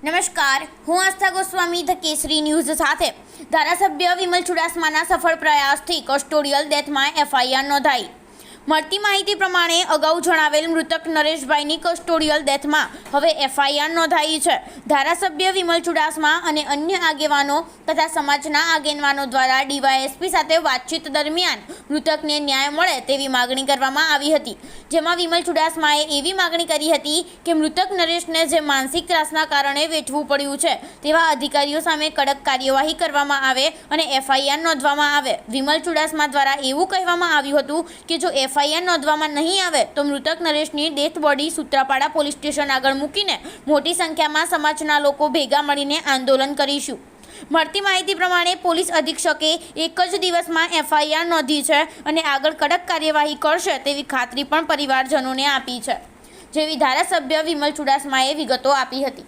નમસ્કાર, હું આસ્થા ગોસ્વામી ધ કેસરી ન્યૂઝ સાથે. ધારાસભ્ય વિમલ ચુડાસમાના સફળ પ્રયાસથી કસ્ટોડિયલ ડેથમાં એફઆઈઆર નોંધાઈ. મળતી માહિતી પ્રમાણે અગાઉ જણાવેલ મૃતક નરેશભાઈની કસ્ટોડિયલ ડેથમાં હવે એફઆઈઆર નોંધાઈ છે. ધારાસભ્ય વિમલ ચુડાસમા અને અન્ય આગેવાનો તથા સમાજના આગેવાનો દ્વારા ડીવાયએસપી સાથે વાતચીત દરમિયાન મૃતકને ન્યાય મળે તેવી માગણી કરવામાં આવી હતી. જેમાં વિમલ ચુડાસમાએ એવી માગણી કરી હતી કે મૃતક નરેશને જે માનસિક ત્રાસના કારણે વેઠવું પડ્યું છે તેવા અધિકારીઓ સામે કડક કાર્યવાહી કરવામાં આવે અને એફઆઈઆર નોંધવામાં આવે. વિમલ ચુડાસમા દ્વારા એવું કહેવામાં આવ્યું હતું કે જો એફઆઈઆર નોંધવામાં નહીં આવે તો મૃતક નરેશની death body Sutrapada police station આગળ મૂકીને મોટી સંખ્યામાં સમાજના લોકો ભેગા મળીને આંદોલન કરીશું. મળતી માહિતી પ્રમાણે પોલીસ અધિક્ષકે એક જ દિવસમાં એફઆઈઆર નોંધી છે અને આગળ કડક કાર્યવાહી કરશે તેવી ખાતરી પણ પરિવારજનોને આપી છે, જેવી ધારાસભ્ય વિમલ ચુડાસમાએ વિગતો આપી હતી.